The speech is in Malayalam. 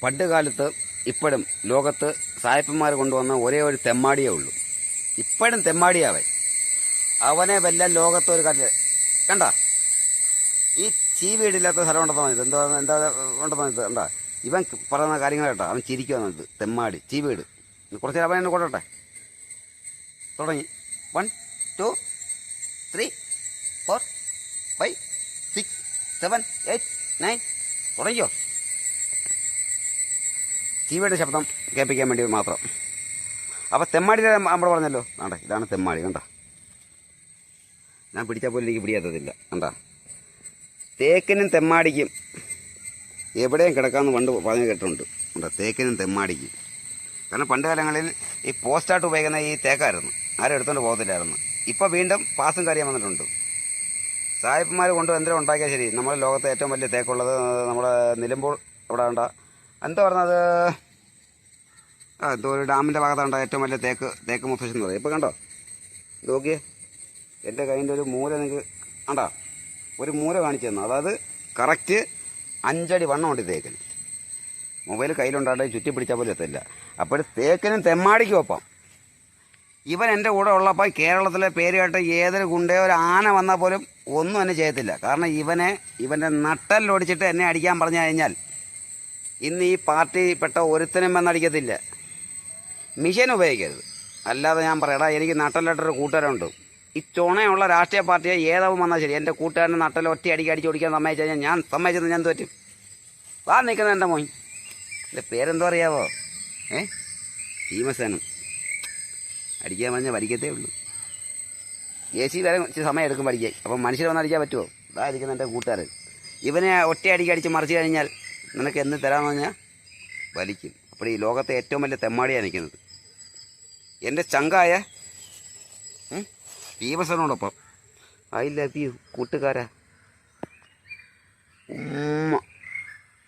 പണ്ട് കാലത്ത് ഇപ്പോഴും ലോകത്ത് സായപ്പന്മാർ കൊണ്ടുവന്ന ഒരേ ഒരു തെമ്മാടിയേ ഉള്ളൂ. ഇപ്പോഴും തെമ്മാടിയാവൻ. അവനെ വല്ല ലോകത്തൊരു കല്ല് കണ്ട ഈ ചീവീടില്ലാത്ത സ്ഥലം ഉണ്ടെന്ന് പറഞ്ഞത് എന്താ ഉണ്ടെന്ന് പറഞ്ഞത് കണ്ടാ. ഇവൻ പറയുന്ന കാര്യങ്ങൾ കേട്ടോ, അവൻ ചിരിക്കുവാന്നത് തെമ്മാടി ചീവീട്. കുറച്ച് അവൻ എന്നെ കൊണ്ടട്ടെ. തുടങ്ങി 1 2 3 4 5 6 7 8 9 തുടങ്ങിയോ. ചീവയുടെ ശബ്ദം കേൾപ്പിക്കാൻ വേണ്ടി മാത്രം. അപ്പോൾ തെമ്മാടിയുടെ നമ്മൾ പറഞ്ഞല്ലോ, വേണ്ട ഇതാണ് തെമ്മാടി. കണ്ട ഞാൻ പിടിച്ചാൽ പോലും എനിക്ക് പിടിയാത്തതില്ല. കണ്ട തേക്കിനും തെമ്മാടിക്കും എവിടെയും കിടക്കാമെന്ന് പണ്ട് പറഞ്ഞു കേട്ടിട്ടുണ്ട്. കണ്ട തേക്കിനും തെമ്മാടിക്കും. കാരണം പണ്ട് കാലങ്ങളിൽ ഈ പോസ്റ്റായിട്ട് ഉപയോഗിക്കുന്ന ഈ തേക്കായിരുന്നു, ആരും എടുത്തുകൊണ്ട് പോകത്തില്ലായിരുന്നു. ഇപ്പോൾ വീണ്ടും പാസും കാര്യം വന്നിട്ടുണ്ട്. സായിപ്പന്മാർ കൊണ്ട് എന്തെങ്കിലും ഉണ്ടാക്കിയാൽ ശരി. നമ്മുടെ ലോകത്തെ ഏറ്റവും വലിയ തേക്കുള്ളത് നമ്മുടെ നിലമ്പൂർ ഇവിടെ ഉണ്ട്. എന്താ പറഞ്ഞത്, എന്തോ ഒരു ഡാമിൻ്റെ ഭാഗത്തുണ്ട് ഏറ്റവും വലിയ തേക്ക് മുത്തശ്ശി എന്ന് പറയും. ഇപ്പോൾ കണ്ടോ നോക്കിയേ, എൻ്റെ കയ്യിൻ്റെ ഒരു മൂല നിങ്ങൾക്ക് കണ്ടോ, ഒരു മൂല കാണിച്ചു തന്നു. അതായത് കറക്റ്റ് 5 അടി വണ്ണമുണ്ട് തേക്കിന്. മൊബൈൽ കയ്യിലുണ്ടായിട്ട് ചുറ്റി പിടിച്ചാൽ പോലും എത്തില്ല. അപ്പോൾ തേക്കിനും തെമ്മാടിക്കും ഒപ്പം ഇവൻ എൻ്റെ കൂടെ ഉള്ളപ്പോൾ കേരളത്തിലെ പേര് കേട്ട് ഏതൊരു ഗുണ്ടയോ ഒരു ആന വന്നാൽ പോലും ഒന്നും എന്നെ ചെയ്യത്തില്ല. കാരണം ഇവൻ്റെ നട്ടലിലൊടിച്ചിട്ട് എന്നെ അടിക്കാൻ പറഞ്ഞു കഴിഞ്ഞാൽ ഇന്ന് ഈ പാർട്ടിപ്പെട്ട ഒരുത്തനും വന്നടിക്കത്തില്ല. മിഷൻ ഉപയോഗിക്കരുത്. അല്ലാതെ ഞാൻ പറയടാ, എനിക്ക് നട്ടലിട്ടൊരു കൂട്ടുകാരുണ്ട്. ഈ ചുണയുള്ള രാഷ്ട്രീയ പാർട്ടിയെ ഏതാവും വന്നാൽ ശരി, എൻ്റെ കൂട്ടുകാരന് നട്ടൽ ഒറ്റ അടിച്ച് ഓടിക്കാൻ സമ്മതിച്ചു കഴിഞ്ഞാൽ ഞാൻ സമ്മതിച്ചത് ഞാൻ തോറ്റും. വാ നിൽക്കുന്നത് എൻ്റെ മോൻ. എൻ്റെ പേരെന്തോ അറിയാവോ? ഭീമസേനം. അടിക്കാൻ പറഞ്ഞാൽ വലിക്കത്തേ ഉള്ളൂ. AC വരെ സമയം എടുക്കും പഠിക്കാൻ. അപ്പം മനുഷ്യർ വന്ന് അടിക്കാൻ പറ്റുമോ? അതായിരിക്കുന്ന എൻ്റെ കൂട്ടുകാരൻ. ഇവനെ ഒറ്റ അടിച്ച് മറിച്ച് കഴിഞ്ഞാൽ നിനക്ക് എന്ത് തരാമെന്ന് പറഞ്ഞാൽ വലിക്കും. അപ്പോൾ ഈ ലോകത്തെ ഏറ്റവും വലിയ തെമ്മാടിയാണ് നിൽക്കുന്നത് എൻ്റെ ചങ്കായ ഭീമസേനോടൊപ്പം. ഐ ലവ് യു കൂട്ടുകാരാ.